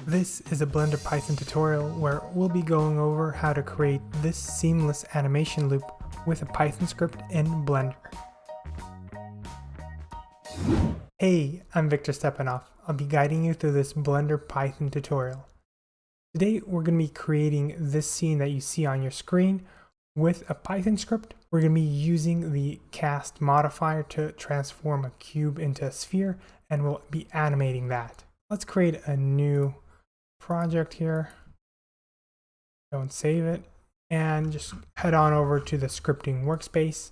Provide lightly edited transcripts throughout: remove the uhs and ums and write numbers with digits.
This is a Blender Python tutorial where we'll be going over how to create this seamless animation loop with a Python script in Blender. Hey, I'm Victor Stepanoff. I'll be guiding you through this Blender Python tutorial. Today we're going to be creating this scene that you see on your screen with a Python script. We're going to be using the cast modifier to transform a cube into a sphere, and we'll be animating that. Let's create a new project here. Don't save it, and just head on over to the scripting workspace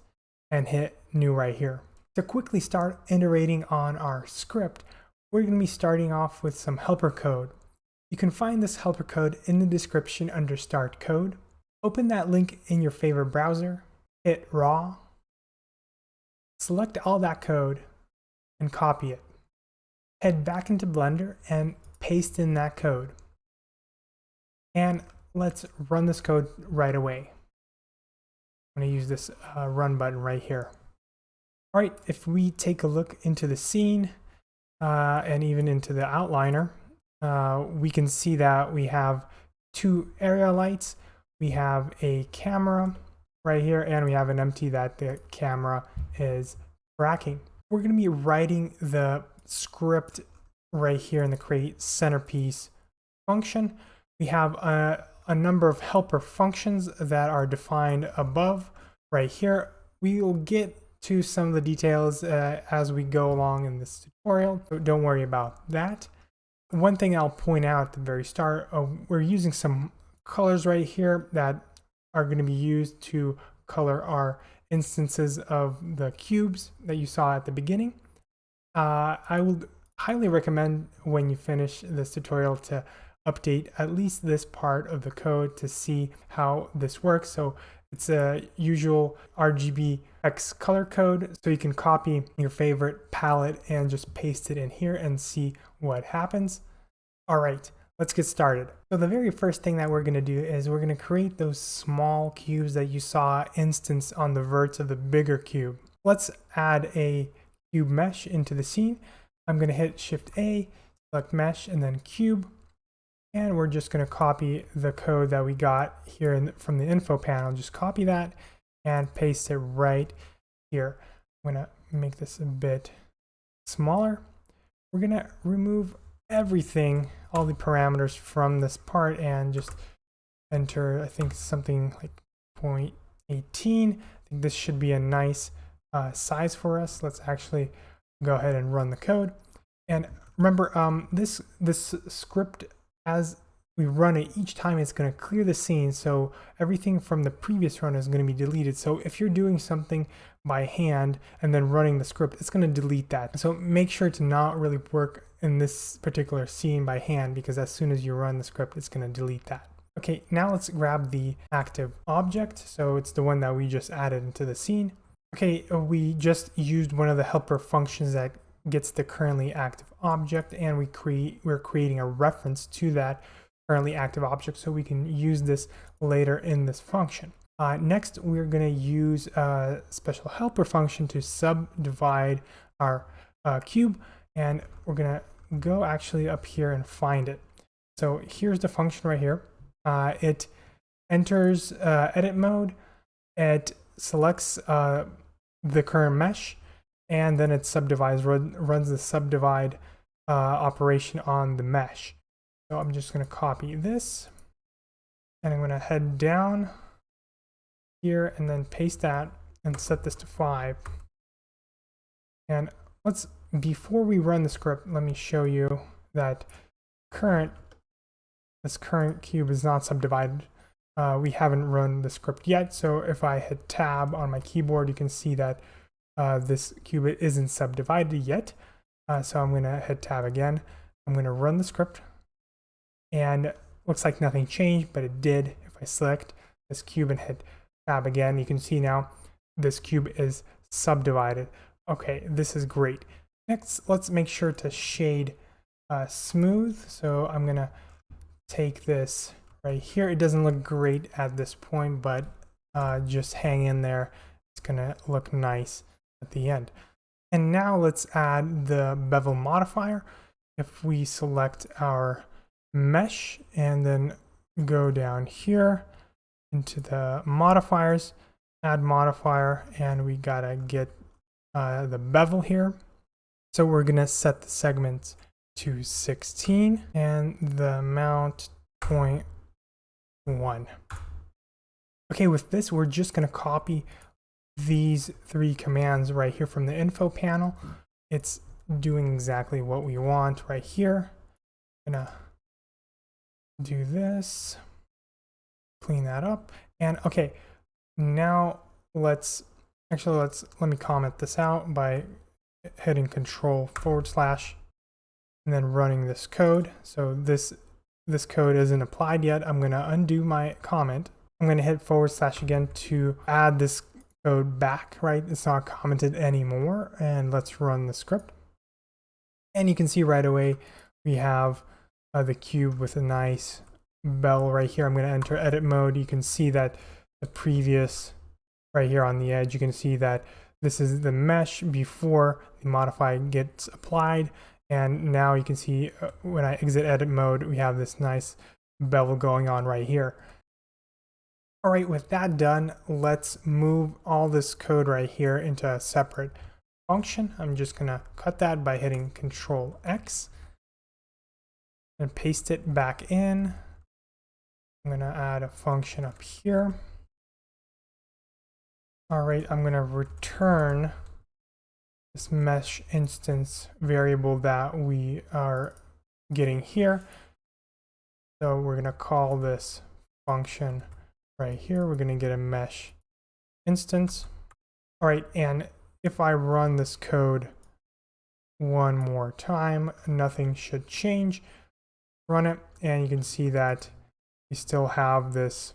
and hit new right here. To quickly start iterating on our script, we're going to be starting off with some helper code. You can find this helper code in the description under Start Code. Open that link in your favorite browser, hit Raw, select all that code, and copy it. Head back into Blender and paste in that code. And let's run this code right away. I'm going to use this run button right here. All right, if we take a look into the scene and even into the outliner, we can see that we have two area lights. We have a camera right here, and we have an empty that the camera is tracking. We're going to be writing the script right here in the create centerpiece function. We have a number of helper functions that are defined above right here. We will get to some of the details as we go along in this tutorial, so don't worry about that. One thing I'll point out at the very start, we're using some colors right here that are going to be used to color our instances of the cubes that you saw at the beginning. I would highly recommend when you finish this tutorial to update at least this part of the code to see how this works. So it's a usual RGB X color code, so you can copy your favorite palette and just paste it in here and see what happens. All right, let's get started. So the very first thing that we're going to do is we're going to create those small cubes that you saw instanced on the verts of the bigger cube. Let's add a cube mesh into the scene. I'm going to hit Shift A, select mesh, and then cube. And we're just going to copy the code that we got here from the info panel. Just copy that and paste it right here. I'm going to make this a bit smaller. We're going to remove everything, all the parameters from this part, and just enter, I think, something like 0.18. I think this should be a nice size for us. Let's actually go ahead and run the code. And remember, this script, as we run it each time, it's going to clear the scene, so everything from the previous run is going to be deleted. So if you're doing something by hand and then running the script, it's going to delete that. So make sure to not really work in this particular scene by hand, because as soon as you run the script, it's going to delete that. Okay, now let's grab the active object. So it's the one that we just added into the scene. Okay, we just used one of the helper functions that gets the currently active object, and we're creating a reference to that currently active object so we can use this later in this function. Next, we're going to use a special helper function to subdivide our cube, and we're going to go actually up here and find it. So here's the function right here. It enters edit mode, it selects the current mesh, and then it subdivides, runs the subdivide operation on the mesh. So I'm just going to copy this, and I'm going to head down here and then paste that and set this to 5. And before we run the script, let me show you that this current cube is not subdivided. We haven't run the script yet, so if I hit tab on my keyboard, you can see that this cube isn't subdivided yet. So I'm going to hit tab again. I'm going to run the script, and looks like nothing changed, but it did. If I select this cube and hit tab again, you can see now this cube is subdivided. Okay, this is great. Next, let's make sure to shade smooth. So I'm going to take this right here. It doesn't look great at this point, but just hang in there. It's going to look nice at the end. And now let's add the bevel modifier. If we select our mesh and then go down here into the modifiers, add modifier, and we gotta get the bevel here. So we're gonna set the segments to 16 and the mount 0.1. Okay, with this, we're just gonna copy these three commands right here from the info panel. It's doing exactly what we want right here. I'm gonna do this, clean that up, and okay, now let me comment this out by hitting Control / and then running this code. So this code isn't applied yet. I'm gonna undo my comment. I'm gonna hit / again to add this code back, right? It's not commented anymore, and let's run the script. And you can see right away we have the cube with a nice bell right here. I'm going to enter edit mode. You can see that the previous right here on the edge, you can see that this is the mesh before the modify gets applied. And now you can see when I exit edit mode, we have this nice bevel going on right here. All right, with that done, let's move all this code right here into a separate function. I'm just gonna cut that by hitting Control X and paste it back in. I'm gonna add a function up here. All right, I'm gonna return this mesh instance variable that we are getting here. So we're gonna call this function right here. We're gonna get a mesh instance. All right, and if I run this code one more time, nothing should change. Run it, and you can see that we still have this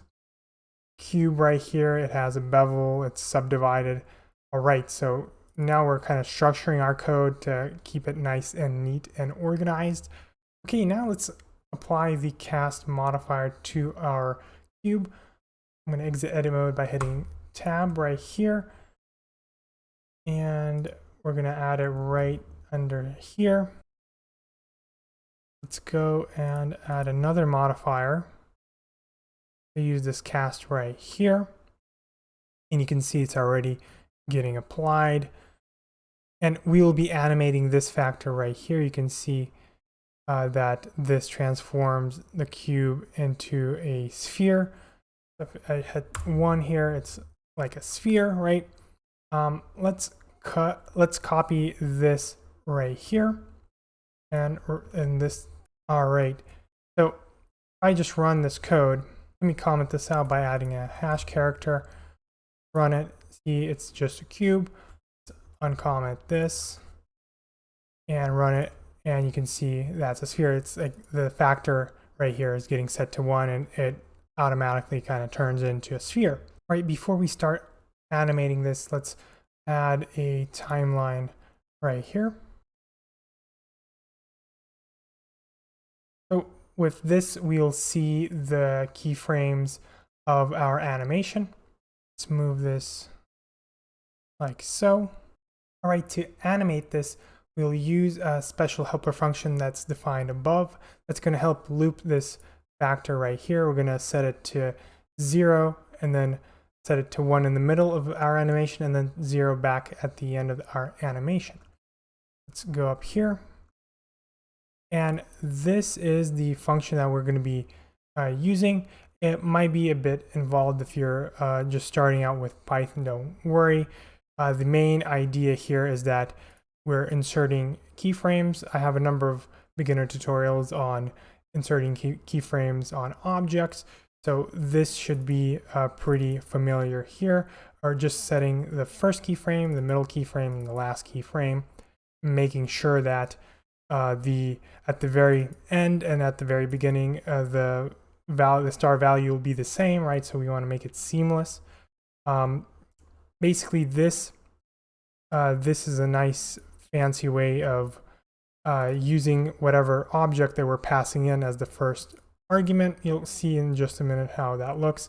cube right here. It has a bevel, it's subdivided. All right, so now we're kind of structuring our code to keep it nice and neat and organized. Okay, now let's apply the cast modifier to our cube. I'm going to exit edit mode by hitting tab right here. And we're going to add it right under here. Let's go and add another modifier. I use this cast right here. And you can see it's already getting applied. And we will be animating this factor right here. You can see that this transforms the cube into a sphere. If I hit 1 here, it's like a sphere, right? Let's copy this right here, and this. All right. So I just run this code. Let me comment this out by adding a hash character. Run it. See, it's just a cube. Let's uncomment this and run it, and you can see that's a sphere. It's like the factor right here is getting set to 1, and it automatically kind of turns into a sphere. All right, before we start animating this, let's add a timeline right here. So with this, we'll see the keyframes of our animation. Let's move this like so. All right, to animate this, we'll use a special helper function that's defined above. That's going to help loop this factor right here. We're going to set it to 0 and then set it to 1 in the middle of our animation and then 0 back at the end of our animation. Let's go up here. And this is the function that we're going to be using. It might be a bit involved if you're just starting out with Python. Don't worry. The main idea here is that we're inserting keyframes. I have a number of beginner tutorials on inserting keyframes on objects. So this should be pretty familiar here, or just setting the first keyframe, the middle keyframe, and the last keyframe, making sure that at the very end and at the very beginning, the star value will be the same, right? So we want to make it seamless. Basically, this is a nice fancy way of using whatever object that we're passing in as the first argument. You'll see in just a minute how that looks.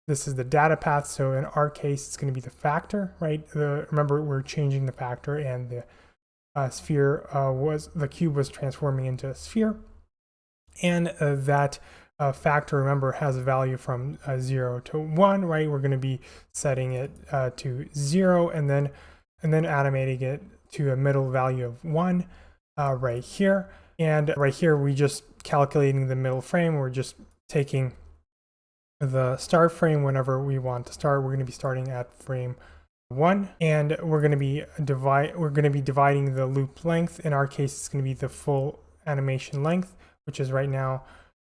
This is the data path. So in our case, it's going to be the factor, right? Remember, we're changing the factor, and the sphere the cube was transforming into a sphere. And that factor, remember, has a value from 0 to 1, right? We're going to be setting it to 0 and then animating it to a middle value of 1 right here. And right here, we just calculating the middle frame. We're just taking the start frame whenever we want to start. We're going to be starting at frame 1, and we're going to be dividing the loop length. In our case, it's going to be the full animation length, which is right now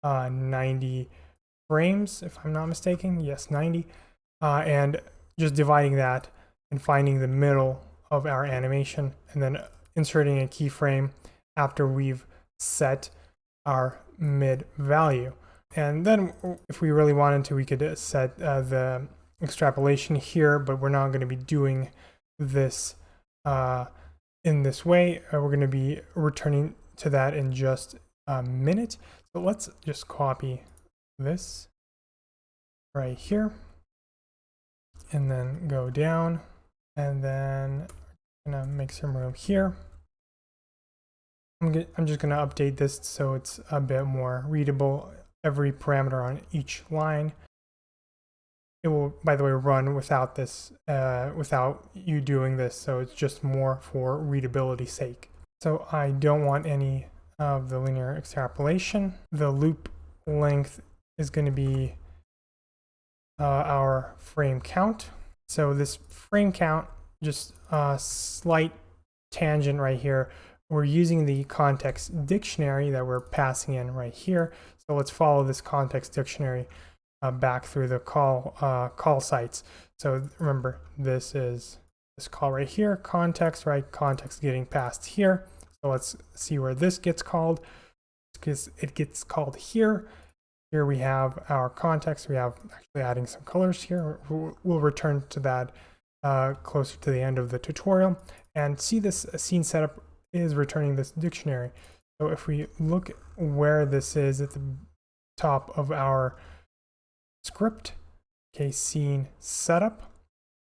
90 frames, if I'm not mistaken. Yes, 90. And just dividing that and finding the middle of our animation, and then inserting a keyframe after we've set our mid value. And then if we really wanted to, we could set the extrapolation here, but we're not going to be doing this in this way. We're going to be returning to that in just a minute. So let's just copy this right here and then go down, and then I'm going to make some room here. I'm just going to update this so it's a bit more readable. Every parameter on each line. It will, by the way, run without this, without you doing this, so it's just more for readability's sake. So I don't want any of the linear extrapolation. The loop length is going to be our frame count. So this frame count, just a slight tangent right here. We're using the context dictionary that we're passing in right here. So let's follow this context dictionary back through the call sites. So remember, this is this call right here, context, right? Context getting passed here. So let's see where this gets called, because it gets called here. Here we have our context. We have actually adding some colors here. We'll return to that closer to the end of the tutorial. And see, this scene setup is returning this dictionary. So if we look where this is at the top of our script, okay, scene setup,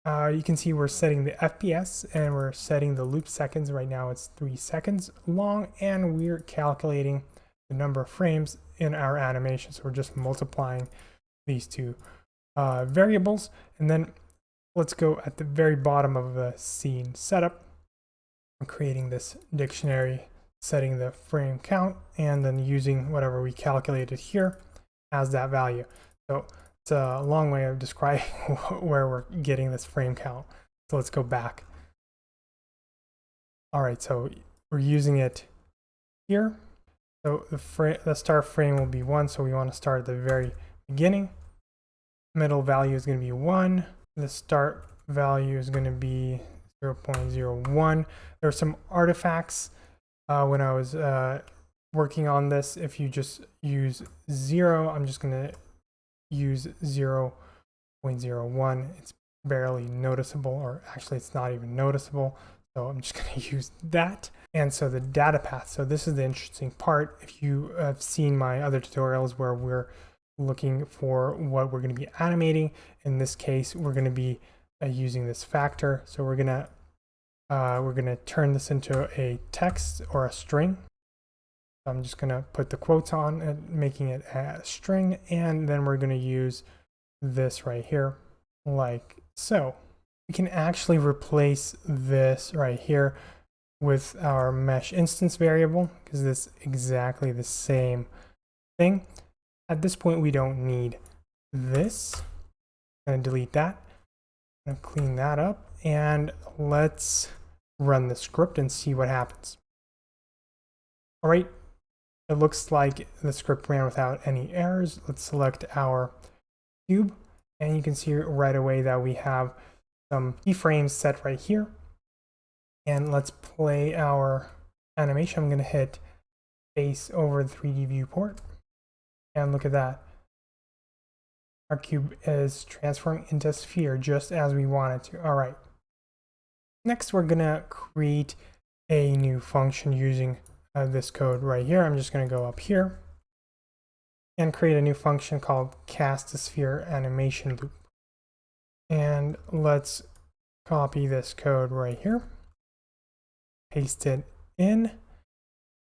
you can see we're setting the FPS and we're setting the loop seconds. Right now it's 3 seconds long, and we're calculating the number of frames in our animation. So we're just multiplying these two variables. And then let's go at the very bottom of the scene setup. I'm creating this dictionary, setting the frame count, and then using whatever we calculated here as that value. So it's a long way of describing where we're getting this frame count. So let's go back. All right, so we're using it here. So the start frame will be 1, so we want to start at the very beginning. Middle value is going to be 1. The start value is going to be 0.01. There are some artifacts when I was working on this. If you just use 0, I'm just going to use 0.01. It's barely noticeable, or actually it's not even noticeable. So I'm just going to use that. And so the data path. So this is the interesting part. If you have seen my other tutorials where we're looking for what we're going to be animating, in this case, we're going to be using this factor. So we're gonna turn this into a text or a string. So I'm just gonna put the quotes on and making it a string, and then we're gonna use this right here, like so. We can actually replace this right here with our mesh instance variable, because this is exactly the same thing. At this point, we don't need this. I'm gonna delete that. Gonna clean that up, and let's run the script and see what happens. All right, it looks like the script ran without any errors. Let's select our cube, and you can see right away that we have some keyframes set right here. And let's play our animation. I'm gonna hit face over the 3D viewport, and look at that. Our cube is transforming into a sphere just as we want it to. All right. Next, we're gonna create a new function using this code right here. I'm just gonna go up here and create a new function called cast a sphere animation loop. And let's copy this code right here, paste it in,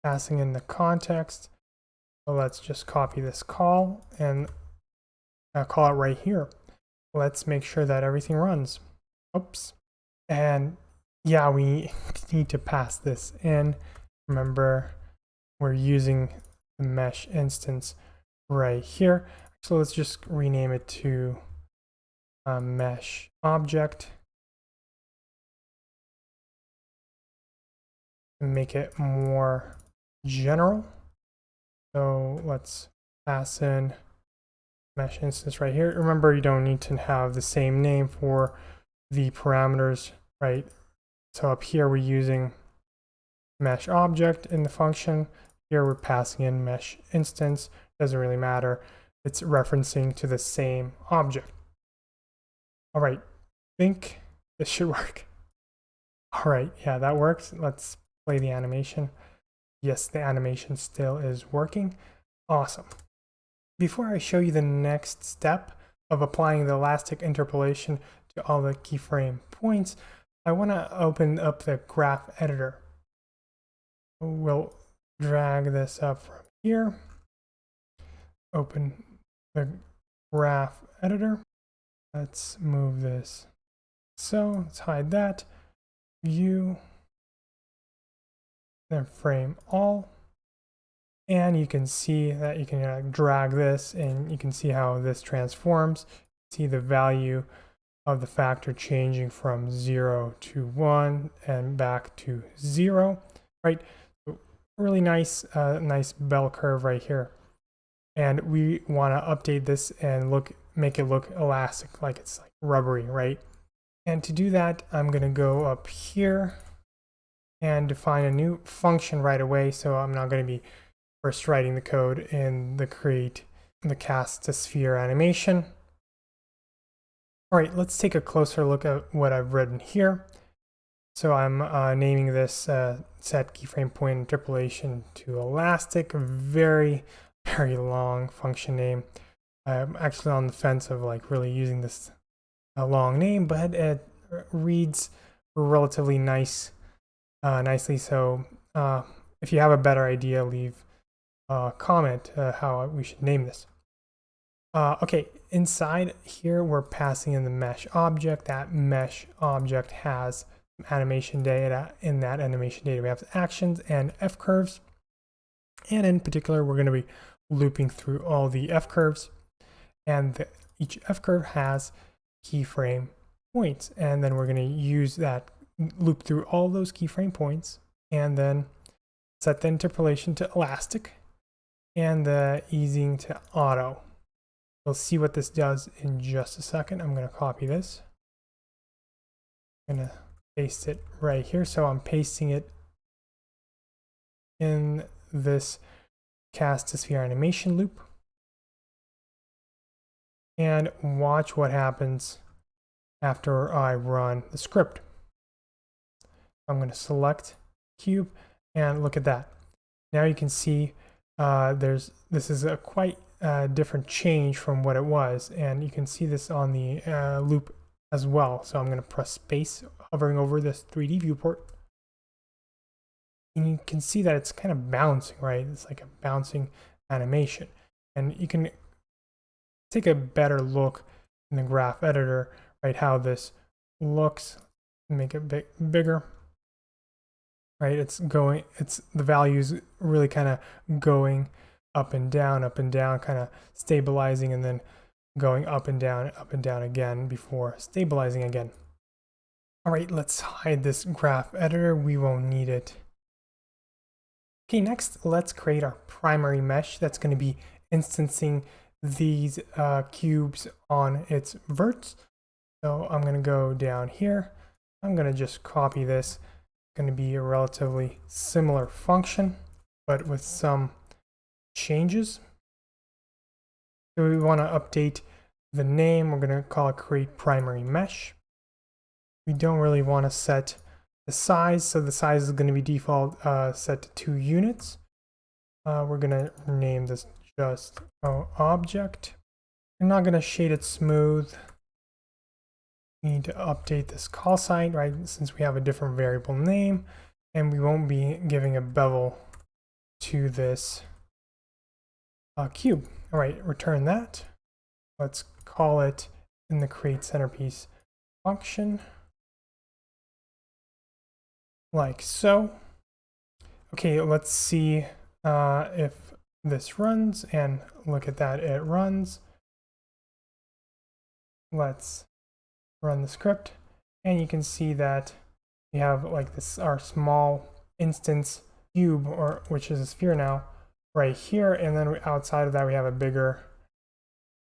passing in the context. So let's just copy this call and call it right here. Let's make sure that everything runs. Oops. And yeah, we need to pass this in. Remember, we're using the mesh instance right here. So let's just rename it to mesh object and make it more general. So let's pass in mesh instance right here. Remember, you don't need to have the same name for the parameters, right? So up here we're using mesh object in the function. Here we're passing in mesh instance. Doesn't really matter. It's referencing to the same object. All right, think this should work. All right, yeah, that works. Let's play the animation. Yes, the animation still is working. Awesome. Before I show you the next step of applying the elastic interpolation to all the keyframe points, I want to open up the graph editor. We'll drag this up from here. Open the graph editor. Let's move this. So let's hide that. View, then frame all. And you can see that you can drag this and you can see how this transforms. See the value of the factor changing from 0 to 1 and back to 0, right? So really nice, nice bell curve right here. And we want to update this and make it look elastic, like it's like rubbery, right? And to do that, I'm going to go up here and define a new function right away. So I'm not going to be first writing the code in the cast to sphere animation. All right, let's take a closer look at what I've written here. So I'm naming this set keyframe point interpolation to elastic, very long function name. I'm actually on the fence of like really using this long name, but it reads relatively nicely. So if you have a better idea, leave comment how we should name this. Okay, inside here we're passing in the mesh object. That mesh object has animation data. In that animation data we have actions and F curves, and in particular we're going to be looping through all the F curves, and each F curve has keyframe points, and then we're going to use that loop through all those keyframe points and then set the interpolation to elastic and the easing to auto. We'll see what this does in just a second. I'm going to copy this. I'm going to paste it right here. So I'm pasting it in this cast to sphere animation loop. And watch what happens after I run the script. I'm going to select cube and look at that. Now you can see this is a quite different change from what it was, and you can see this on the loop as well. So I'm going to press space, hovering over this 3D viewport, and you can see that it's kind of bouncing, right? It's like a bouncing animation, and you can take a better look in the graph editor, right? How this looks. Make it bigger. Right, the values really kind of going up and down, kind of stabilizing, and then going up and down again before stabilizing again. All right, let's hide this graph editor. We won't need it. Okay, next, let's create our primary mesh that's going to be instancing these cubes on its verts. So I'm going to go down here. I'm going to just copy this. Going to be a relatively similar function, but with some changes. So we want to update the name. We're going to call it create primary mesh. We don't really want to set the size, so the size is going to be default set to 2 units. We're going to rename this just object. We're not going to shade it smooth. We need to update this call sign, right, since we have a different variable name, and we won't be giving a bevel to this cube. All right, return that. Let's call it in the create centerpiece function, like so. Okay, let's see if this runs, and look at that, it runs. Let's run the script, and you can see that we have like this, our small instance cube, or which is a sphere now, right here, and then outside of that we have a bigger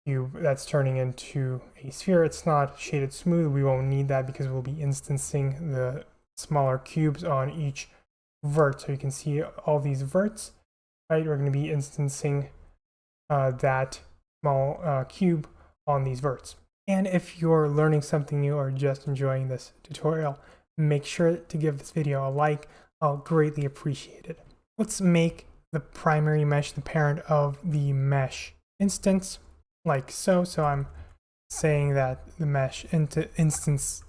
cube that's turning into a sphere. It's not shaded smooth. We won't need that because we'll be instancing the smaller cubes on each vert. So you can see all these verts, right? We're going to be instancing that small cube on these verts. And if you're learning something new or just enjoying this tutorial, make sure to give this video a like. I'll greatly appreciate it. Let's make the primary mesh the parent of the mesh instance, like so. So I'm saying that the mesh instance's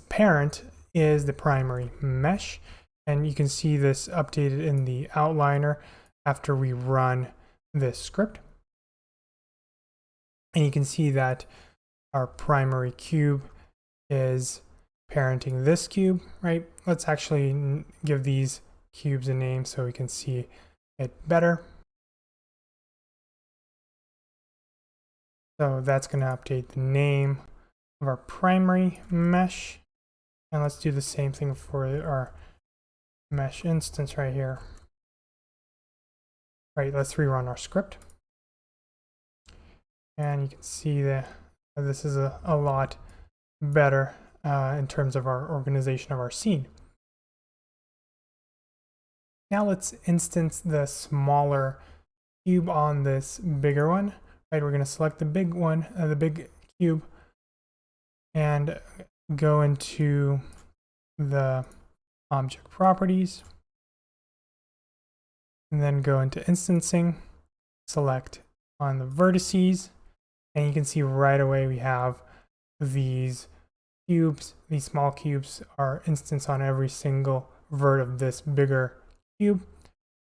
parent is the primary mesh. And you can see this updated in the outliner after we run this script. And you can see that our primary cube is parenting this cube, right? Let's actually give these cubes a name so we can see it better. So that's going to update the name of our primary mesh. And let's do the same thing for our mesh instance right here. Right, let's rerun our script. And you can see that this is a lot better in terms of our organization of our scene. Now let's instance the smaller cube on this bigger one. Right, we're going to select the big one, the big cube, and go into the object properties, and then go into instancing, select on the vertices, and you can see right away we have these cubes. These small cubes are instanced on every single vert of this bigger cube.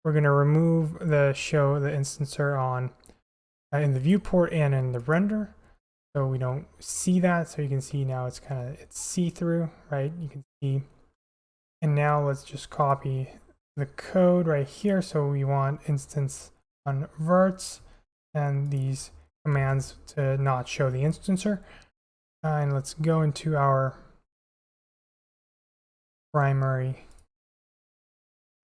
We're going to remove the show the instancer on in the viewport and in the render, so we don't see that. So you can see now it's see-through, right? You can see. And now let's just copy the code right here. So we want instance on verts and these commands to not show the instancer. And let's go into our primary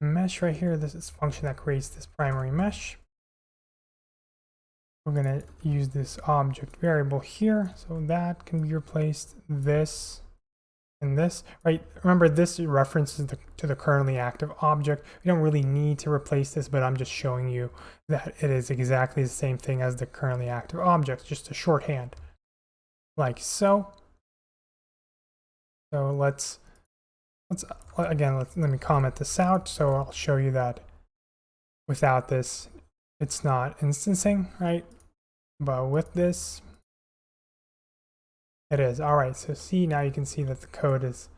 mesh right here. This is function that creates this primary mesh. We're going to use this object variable here, so that can be replaced, this and this, right? Remember, this references to the currently active object. We don't really need to replace this, but I'm just showing you that it is exactly the same thing as the currently active object, just a shorthand, like so. So let me comment this out. So I'll show you that without this, it's not instancing, right? But with this, it is. All right, so see, now you can see that the code is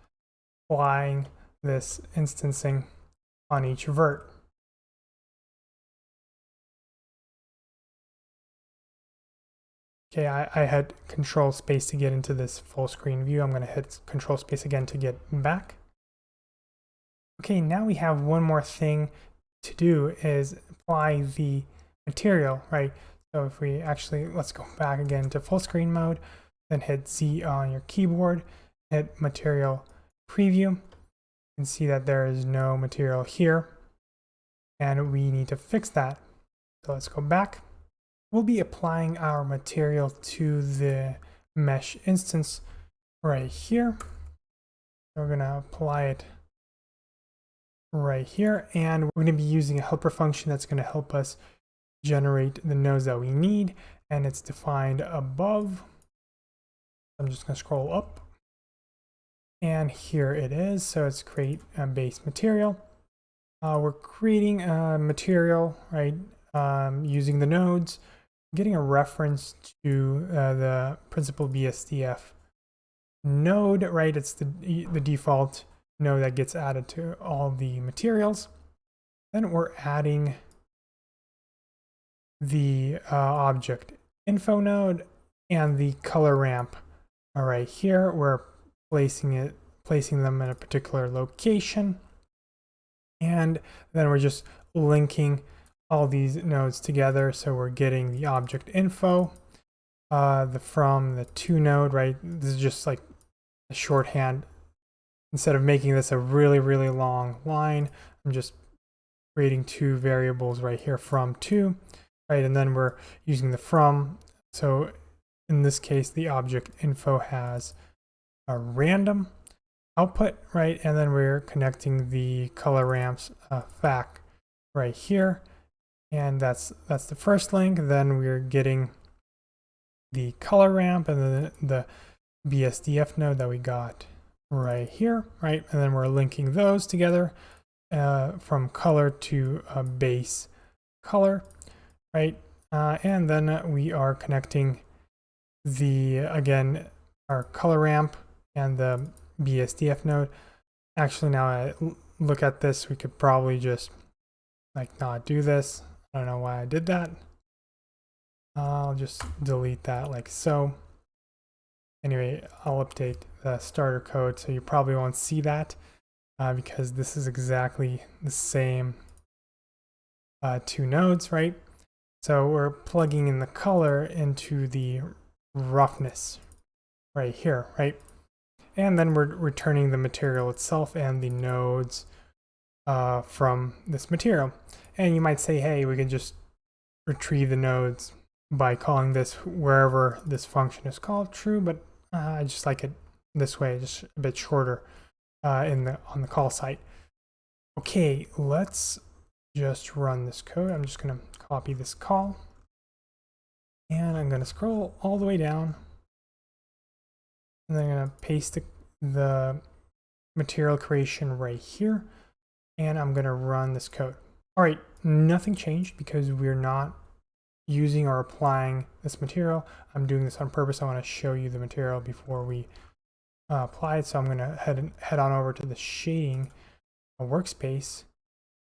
applying this instancing on each vert. Okay, I had control space to get into this full screen view. I'm going to hit control space again to get back. Okay, now we have one more thing to do, is apply the material, right? So if we actually, let's go back again to full screen mode, then hit Z on your keyboard, hit material preview. You can see that there is no material here, and we need to fix that. So let's go back. We'll be applying our material to the mesh instance right here. We're going to apply it right here, and we're going to be using a helper function that's going to help us generate the nodes that we need, and it's defined above. I'm just going to scroll up, and here it is. So it's create a base material. We're creating a material, right, using the nodes, getting a reference to the principal BSDF node, right? It's the default node that gets added to all the materials. Then we're adding the object info node and the color ramp are right here. We're placing them in a particular location, and then we're just linking all these nodes together. So we're getting the object info from the to node, right? This is just like a shorthand. Instead of making this a really, really long line, I'm just creating two variables right here, from to, right? And then we're using the from. So in this case, the object info has a random output, right? And then we're connecting the color ramps fac right here. And that's the first link. Then we're getting the color ramp and then the BSDF node that we got right here, right? And then we're linking those together from color to base color, right? And then we are connecting again, our color ramp and the BSDF node. Actually, now I look at this, we could probably just like not do this. I don't know why I did that. I'll just delete that like so. Anyway, I'll update the starter code so you probably won't see that because this is exactly the same two nodes, right? So we're plugging in the color into the roughness right here, right? And then we're returning the material itself and the nodes from this material. And you might say, hey, we can just retrieve the nodes by calling this wherever this function is called true, but I just like it this way, just a bit shorter on the call site. Okay, let's just run this code. I'm just going to copy this call, and I'm going to scroll all the way down, and then I'm going to paste the material creation right here, and I'm going to run this code. All right, nothing changed because we're not using or applying this material. I'm doing this on purpose. I want to show you the material before we apply it. So I'm going to head on over to the shading workspace,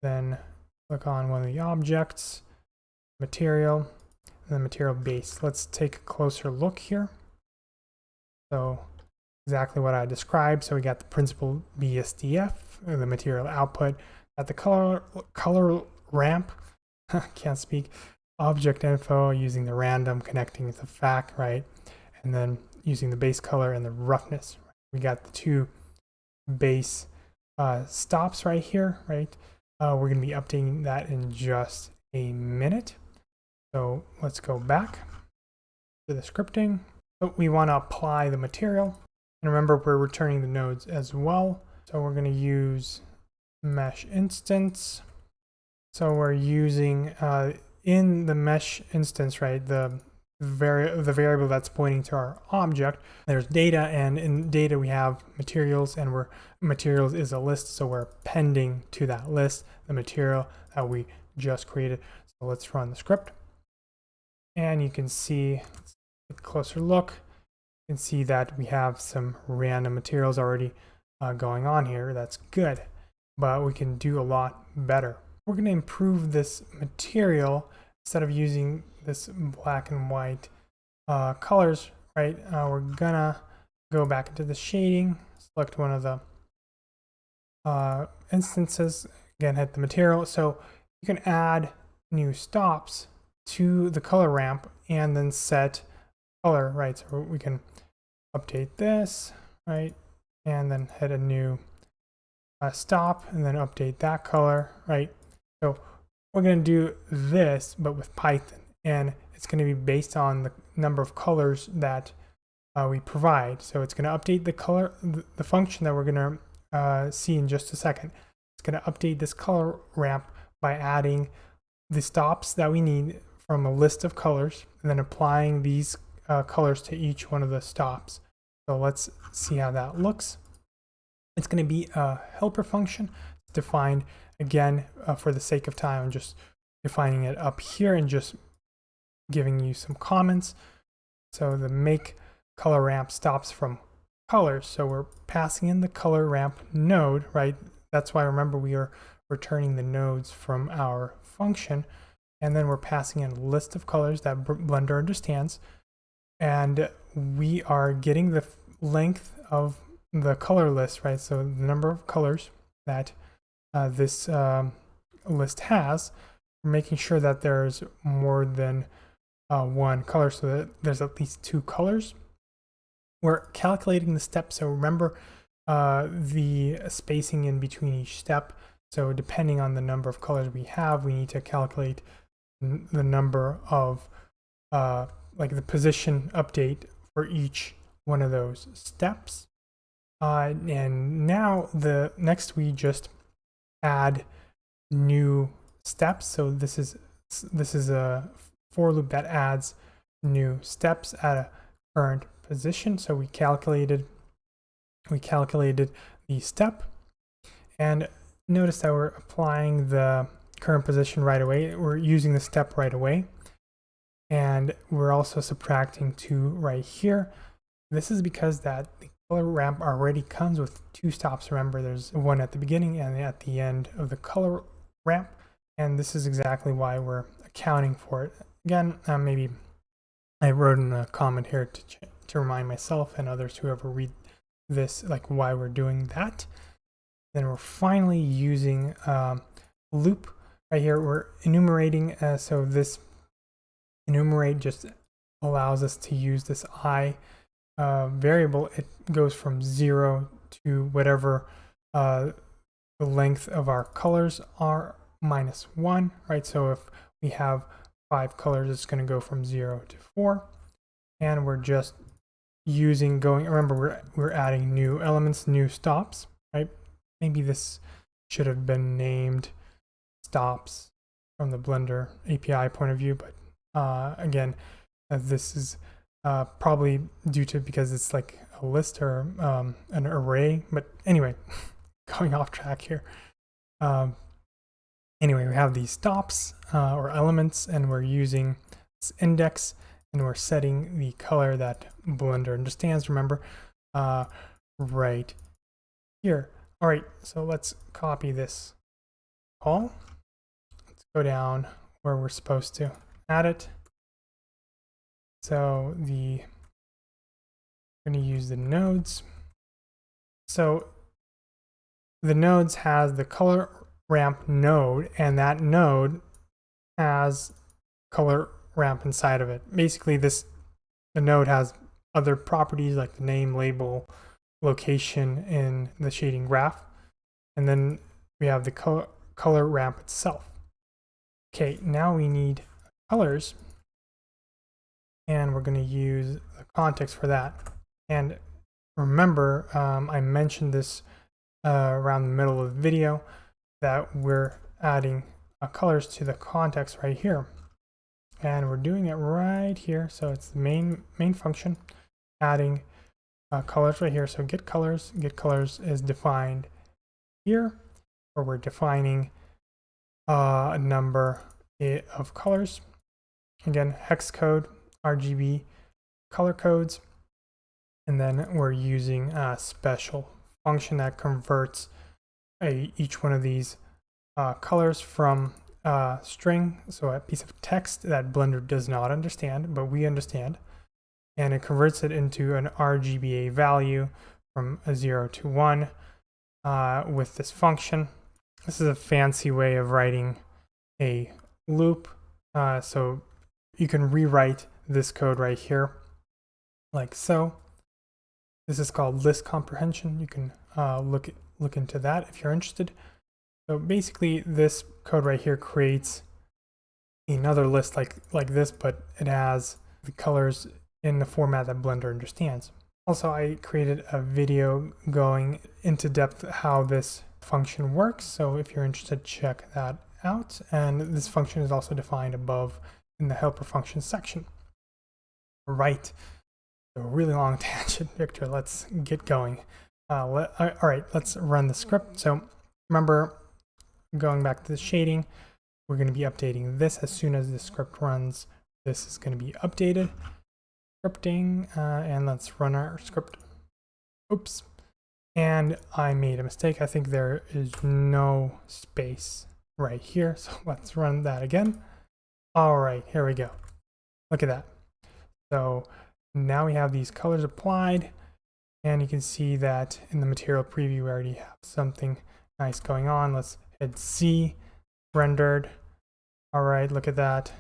then click on one of the objects, material, and then material base. Let's take a closer look here. So exactly what I described. So we got the principal BSDF, the material output, got the color ramp, can't speak, object info using the random, connecting to fac, right? And then using the base color and the roughness. We got the two base stops right here, right? We're going to be updating that in just a minute. So let's go back to the scripting. So we want to apply the material. And remember, we're returning the nodes as well. So we're going to use mesh instance. So we're using in the mesh instance, right, the variable that's pointing to our object, there's data, and in data we have materials, and materials is a list, so we're appending to that list the material that we just created. So let's run the script, and you can see, let's take a closer look, you can see that we have some random materials already going on here. That's good, but we can do a lot better. We're going to improve this material. Instead of using this black and white colors, right, we're gonna go back into the shading, select one of the instances, again hit the material. So you can add new stops to the color ramp and then set color, right? So we can update this, right, and then hit a new stop and then update that color, right? So we're going to do this, but with Python, and it's going to be based on the number of colors that we provide. So it's going to update the color, the function that we're going to see in just a second. It's going to update this color ramp by adding the stops that we need from a list of colors, and then applying these colors to each one of the stops. So let's see how that looks. It's going to be a helper function defined. Again, for the sake of time, I'm just defining it up here and just giving you some comments. So the make color ramp stops from colors. So we're passing in the color ramp node, right? That's why, remember, we are returning the nodes from our function. and then we're passing in a list of colors that Blender understands, and we are getting the length of the color list, right? So the number of colors that this list has. We're making sure that there's more than one color, so that there's at least 2 colors. We're calculating the steps, so remember the spacing in between each step. So depending on the number of colors we have, we need to calculate the number of like the position update for each one of those steps. And now next we just add new steps. So this is a for loop that adds new steps at a current position. So we calculated the step, and notice that we're applying the current position right away. We're using the step right away, and we're also subtracting 2 right here. This is because that the color ramp already comes with 2 stops. Remember, there's one at the beginning and at the end of the color ramp, and this is exactly why we're accounting for it. Again, maybe I wrote in a comment here to remind myself and others who ever read this, like why we're doing that. Then we're finally using loop right here. We're enumerating, so this enumerate just allows us to use this I variable. It goes from 0 to whatever the length of our colors are minus 1, right? So if we have 5 colors, it's going to go from 0 to 4, and we're just remember we're adding new elements, new stops, right? Maybe this should have been named stops from the Blender API point of view, but again, this is probably because it's like a list or an array. But anyway, going off track here. Anyway, we have these stops or elements, and we're using this index, and we're setting the color that Blender understands. Remember, right here. All right, so let's copy this call. Let's go down where we're supposed to add it. So we're going to use the nodes. So the nodes has the color ramp node, and that node has color ramp inside of it. Basically, the node has other properties like the name, label, location in the shading graph, and then we have the color ramp itself. Okay, now we need colors, and we're going to use the context for that. And remember, I mentioned this around the middle of the video, that we're adding colors to the context right here, and we're doing it right here. So it's the main function, adding colors right here. So get colors is defined here, where we're defining a number of colors. Again, hex code, RGB color codes, and then we're using a special function that converts each one of these colors from a string, so a piece of text that Blender does not understand, but we understand, and it converts it into an RGBA value from a 0 to 1 with this function. This is a fancy way of writing a loop, so you can rewrite this code right here like so. This is called list comprehension. You can look into that if you're interested. So basically, this code right here creates another list like this, but it has the colors in the format that Blender understands. Also, I created a video going into depth how this function works, so if you're interested, check that out. And this function is also defined above in the helper function section. Right, a really long tangent, Victor. Let's get going. All right, let's run the script. So remember, going back to the shading, we're going to be updating this as soon as the script runs. This is going to be updated. Scripting, and let's run our script. Oops, and I made a mistake. I think there is no space right here, so let's run that again. All right, here we go. Look at that. So now we have these colors applied, and you can see that in the material preview, we already have something nice going on. Let's hit Z, rendered. All right, look at that.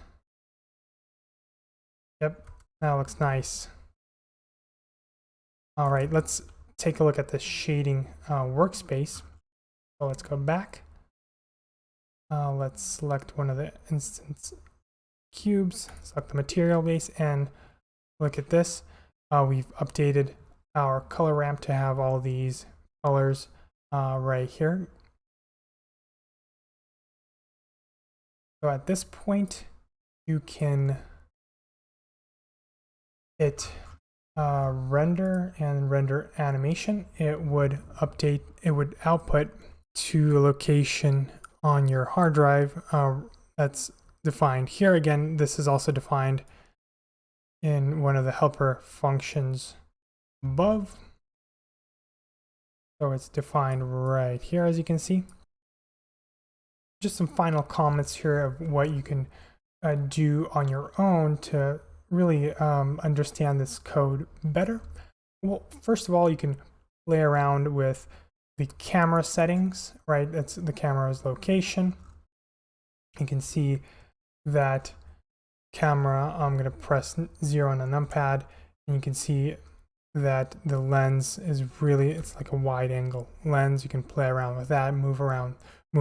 Yep, that looks nice. All right, let's take a look at the shading workspace. So let's go back. Let's select one of the instance cubes, select the material base, and look at this. We've updated our color ramp to have all these colors right here. So at this point, you can hit render and render animation. It would update, it would output to a location on your hard drive that's defined here. Again, this is also defined in one of the helper functions above. So it's defined right here, as you can see. Just some final comments here of what you can do on your own to really understand this code better. Well, first of all, you can play around with the camera settings, right? That's the camera's location. You can see that camera, I'm going to press 0 on the numpad, and you can see that the lens is really, it's like a wide angle lens. You can play around with that, move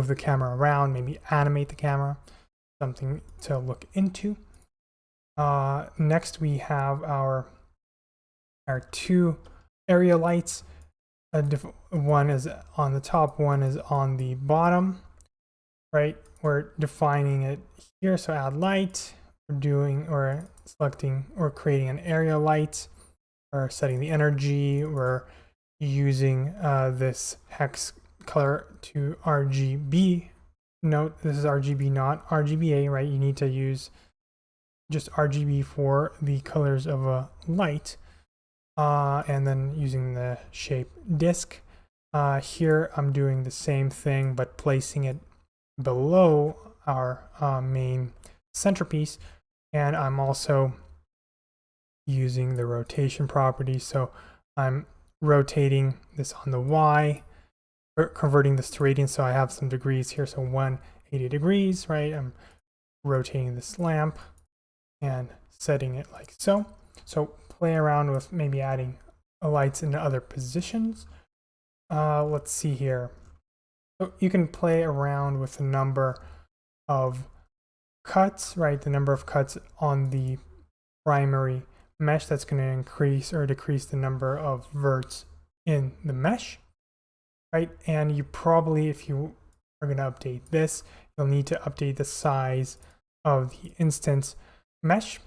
the camera around, maybe animate the camera, something to look into. Next we have our two area lights. One is on the top, one is on the bottom, right? We're defining it here, so add light. We're selecting or creating an area light, or setting the energy. We're using this hex color to RGB. Note this is RGB, not RGBA, right? You need to use just RGB for the colors of a light. And then using the shape disk. Here I'm doing the same thing, but placing it below our main centerpiece. And I'm also using the rotation property. So I'm rotating this on the Y, converting this to radians. So I have some degrees here. So 180 degrees, right? I'm rotating this lamp and setting it like so. So play around with maybe adding lights in other positions. Let's see here. So you can play around with the number of cuts, right? The number of cuts on the primary mesh. That's going to increase or decrease the number of verts in the mesh, right? And you probably, if you are going to update this, you'll need to update the size of the instance mesh.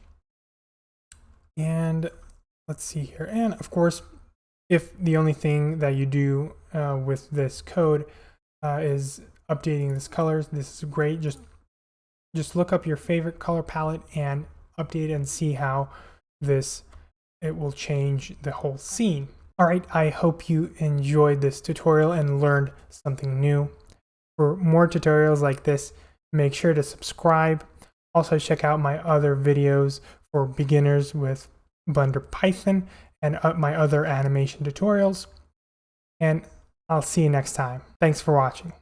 And let's see here. And of course, if the only thing that you do with this code is updating this colors, this is great. Just look up your favorite color palette and update it and see how it will change the whole scene. All right, I hope you enjoyed this tutorial and learned something new. For more tutorials like this, make sure to subscribe. Also check out my other videos for beginners with Blender Python and my other animation tutorials. And I'll see you next time. Thanks for watching.